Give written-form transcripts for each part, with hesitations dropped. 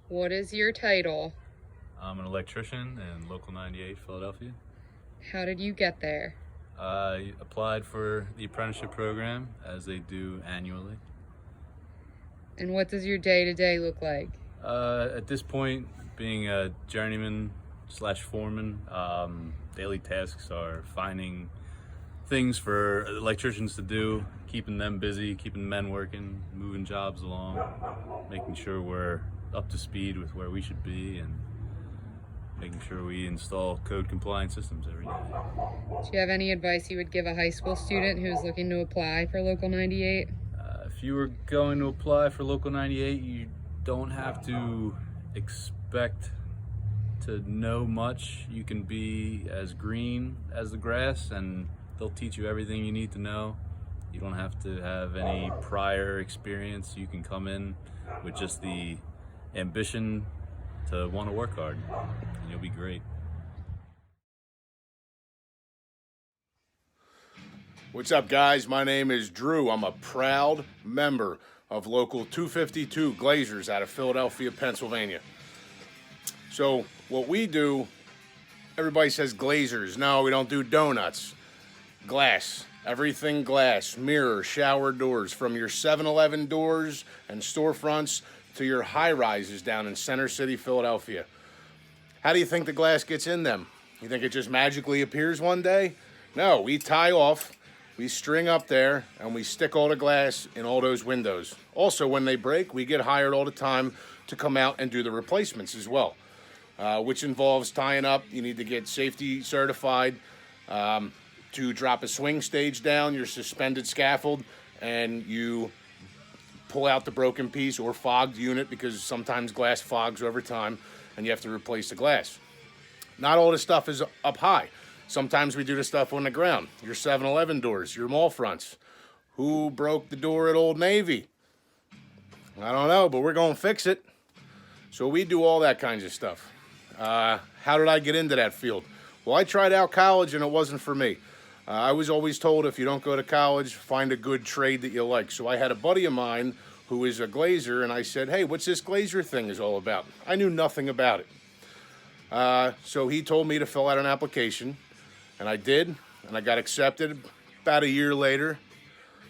What is your title? I'm an electrician in Local 98, Philadelphia. How did you get there? I applied for the apprenticeship program as they do annually. And what does your day-to-day look like? At this point, being a journeyman slash foreman, daily tasks are finding things for electricians to do, keeping them busy, keeping the men working, moving jobs along, making sure we're up to speed with where we should be, and making sure we install code compliant systems every day. Do you have any advice you would give a high school student who's looking to apply for Local 98? If you were going to apply for Local 98, you don't have to expect to know much. You can be as green as the grass, and they'll teach you everything you need to know. You don't have to have any prior experience. You can come in with just the ambition to want to work hard, and you'll be great. What's up, guys? My name is Drew. I'm a proud member of Local 252 Glazers out of Philadelphia, Pennsylvania. So what we do, everybody says glazers. No, we don't do donuts. Glass. Everything glass. Mirror, shower doors, from your 7-Eleven doors and storefronts to your high-rises down in Center City, Philadelphia. How do you think the glass gets in them? You think it just magically appears one day? No, we tie off, we string up there, and we stick all the glass in all those windows. Also, when they break, we get hired all the time to come out and do the replacements as well, which involves tying up. You need to get safety certified to drop a swing stage down, your suspended scaffold, and you pull out the broken piece or fogged unit, because sometimes glass fogs over time and you have to replace the glass. Not all the stuff is up high. Sometimes we do the stuff on the ground. Your 7-Eleven doors, your mall fronts. Who broke the door at Old Navy? I don't know, but we're going to fix it. So we do all that kinds of stuff. How did I get into that field? Well, I tried out college and it wasn't for me. I was always told, if you don't go to college, find a good trade that you like. So I had a buddy of mine who is a glazer, and I said, hey, what's this glazer thing is all about? I knew nothing about it. So he told me to fill out an application, and I did, and I got accepted about a year later.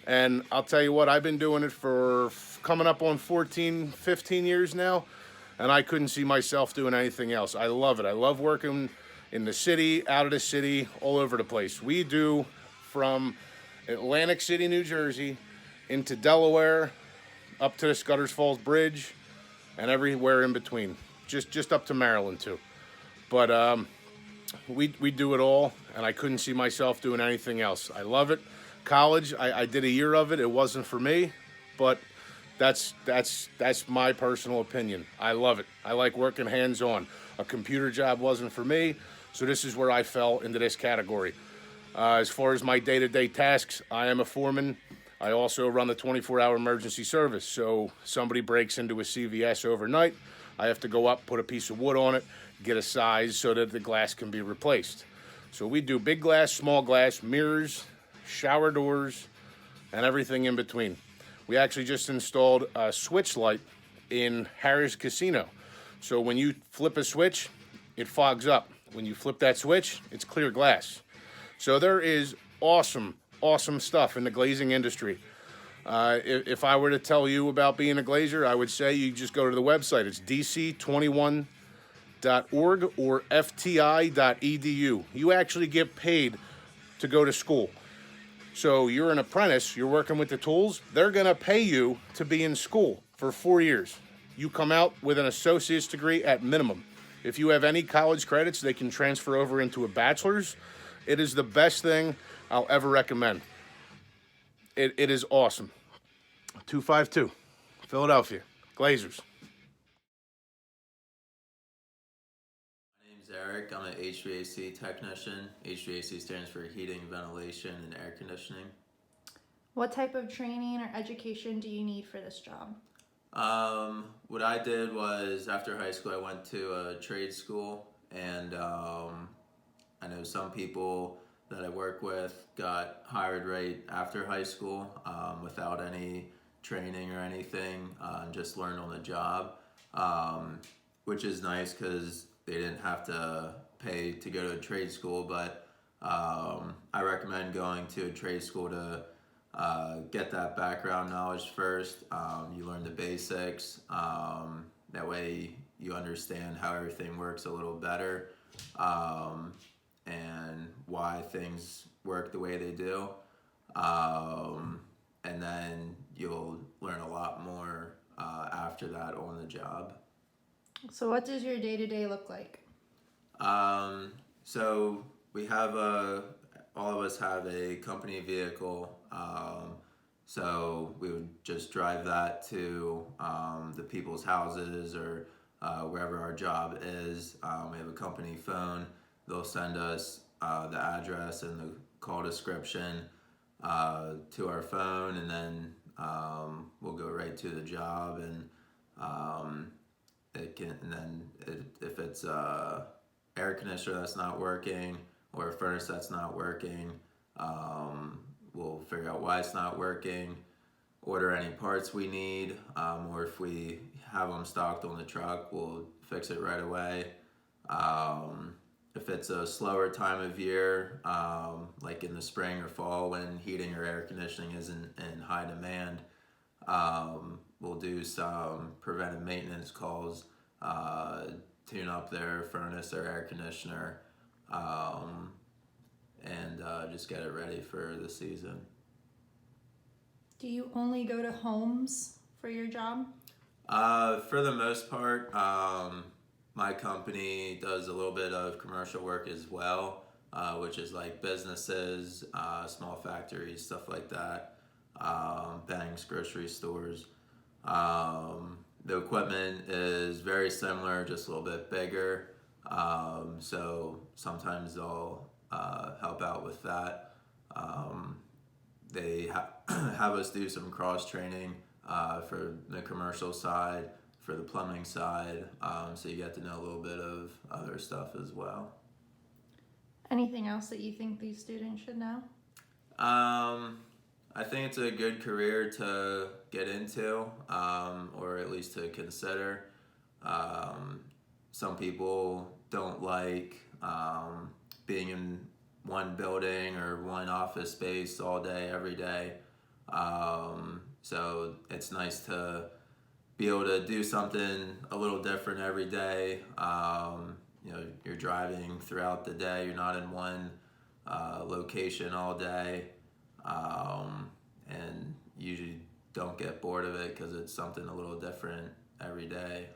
And I'll tell you what, I've been doing it for coming up on 14, 15 years now, and I couldn't see myself doing anything else. I love it. I love working in the city, out of the city, all over the place. We do from Atlantic City, New Jersey, into Delaware, up to the Scudder's Falls Bridge, and everywhere in between. Just up to Maryland too. But we do it all, and I couldn't see myself doing anything else. I love it. College, I did a year of it. It wasn't for me, but that's my personal opinion. I love it. I like working hands-on. A computer job wasn't for me, so this is where I fell into this category. As far as my day-to-day tasks, I am a foreman. I also run the 24-hour emergency service. So somebody breaks into a CVS overnight, I have to go up, put a piece of wood on it, get a size so that the glass can be replaced. So we do big glass, small glass, mirrors, shower doors, and everything in between. We actually just installed a switch light in Harris Casino. So when you flip a switch, it fogs up. When you flip that switch, it's clear glass. So there is awesome stuff in the glazing industry. If I were to tell you about being a glazer, I would say you just go to the website. It's dc21.org or fti.edu. You actually get paid to go to school. So you're an apprentice, you're working with the tools, they're gonna pay you to be in school for 4 years. You come out with an associate's degree at minimum. If you have any college credits, they can transfer over into a bachelor's. It is the best thing I'll ever recommend. It is awesome. 252, Philadelphia, Glazers. My name's Eric. I'm an HVAC technician. HVAC stands for heating, ventilation, and air conditioning. What type of training or education do you need for this job? What I did was, after high school, I went to a trade school, and I know some people that I work with got hired right after high school without any training or anything, just learned on the job. which is nice because they didn't have to pay to go to a trade school. But I recommend going to a trade school to get that background knowledge first. You learn the basics. That way you understand how everything works a little better, and why things work the way they do. And then you'll learn a lot more after that on the job. So what does your day-to-day look like? So we have all of us have a company vehicle. So we would just drive that to the people's houses or wherever our job is. We have a company phone. They'll send us the address and the call description to our phone, and then we'll go right to the job. And if it's air conditioner that's not working or a furnace that's not working, we'll figure out why it's not working, order any parts we need, or if we have them stocked on the truck, we'll fix it right away. If it's a slower time of year, like in the spring or fall when heating or air conditioning isn't in high demand, we'll do some preventive maintenance calls, tune up their furnace or air conditioner, and just get it ready for the season. Do you only go to homes for your job? For the most part, my company does a little bit of commercial work as well, which is like businesses, small factories, stuff like that, banks, grocery stores. The equipment is very similar, just a little bit bigger. So sometimes they'll help out with that. They have us do some cross training for the commercial side, for the plumbing side, so you get to know a little bit of other stuff as well. Anything else that you think these students should know? I think it's a good career to get into, or at least to consider. Some people don't like being in one building or one office space all day, every day. So it's nice to be able to do something a little different every day. You're driving throughout the day. You're not in one location all day, and usually don't get bored of it because it's something a little different every day.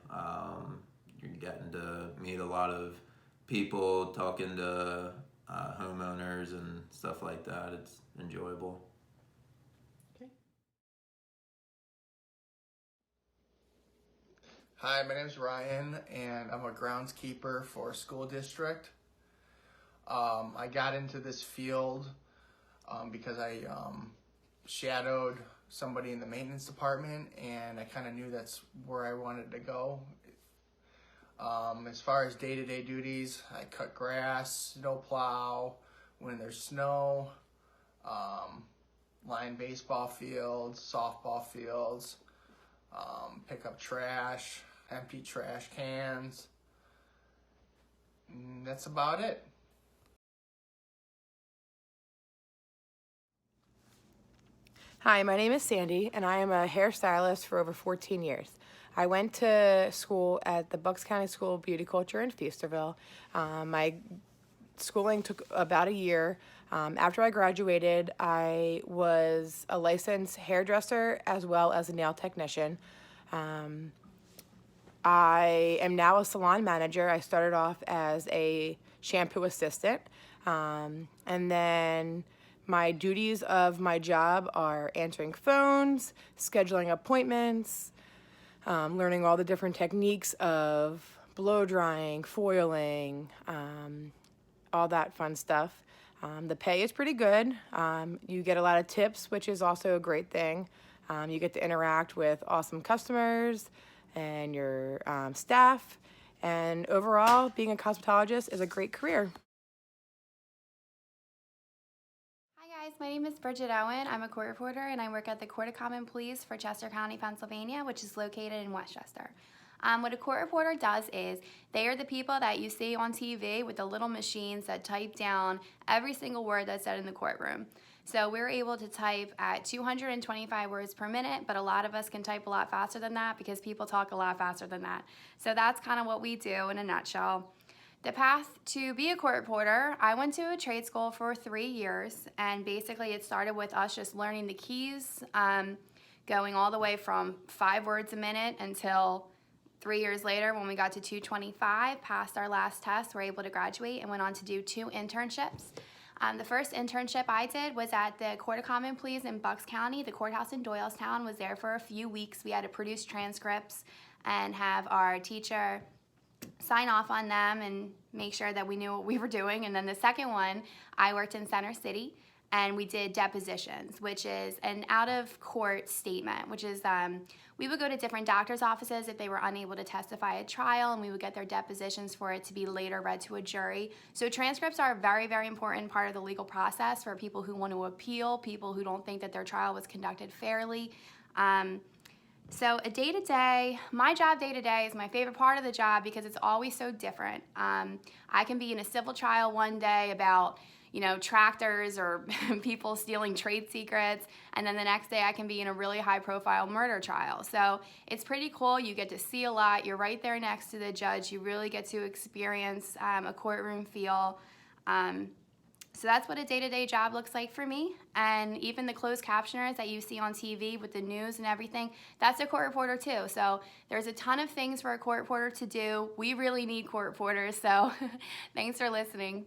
You're getting to meet a lot of people, talking to homeowners and stuff like that. It's enjoyable. Hi, my name is Ryan, and I'm a groundskeeper for a school district. I got into this field because I shadowed somebody in the maintenance department, and I kind of knew that's where I wanted to go. As far as day-to-day duties, I cut grass, snow plow when there's snow, line baseball fields, softball fields, pick up trash, empty trash cans. And that's about it. Hi, my name is Sandy, and I am a hairstylist for over 14 years. I went to school at the Bucks County School of Beauty Culture in Feasterville. My schooling took about a year. After I graduated, I was a licensed hairdresser as well as a nail technician. I am now a salon manager. I started off as a shampoo assistant, and then my duties of my job are answering phones, scheduling appointments, learning all the different techniques of blow drying, foiling, all that fun stuff. The pay is pretty good. You get a lot of tips, which is also a great thing. You get to interact with awesome customers and your staff. And overall, being a cosmetologist is a great career. Hi guys, my name is Bridget Owen. I'm a court reporter and I work at the Court of Common Pleas for Chester County, Pennsylvania, which is located in Westchester. What a court reporter does is they are the people that you see on TV with the little machines that type down every single word that's said in the courtroom. So we're able to type at 225 words per minute, but a lot of us can type a lot faster than that because people talk a lot faster than that. So that's kind of what we do in a nutshell. The path to be a court reporter, I went to a trade school for 3 years, and basically it started with us just learning the keys, going all the way from 5 words a minute until 3 years later when we got to 225, passed our last test, were able to graduate and went on to do 2 internships. The first internship I did was at the Court of Common Pleas in Bucks County. The courthouse in Doylestown. Was there for a few weeks. We had to produce transcripts and have our teacher sign off on them and make sure that we knew what we were doing. And then the second one, I worked in Center City, and we did depositions, which is an out-of-court statement, which is we would go to different doctors' offices if they were unable to testify at trial, and we would get their depositions for it to be later read to a jury. So transcripts are a very, very important part of the legal process for people who want to appeal, people who don't think that their trial was conducted fairly. So a day-to-day, my job day-to-day is my favorite part of the job because it's always so different. I can be in a civil trial one day about, tractors or people stealing trade secrets, and then the next day I can be in a really high-profile murder trial. So it's pretty cool. You get to see a lot. You're right there next to the judge. You really get to experience a courtroom feel. So that's what a day-to-day job looks like for me. And even the closed captioners that you see on TV with the news and everything, that's a court reporter too. So there's a ton of things for a court reporter to do. We really need court reporters, so thanks for listening.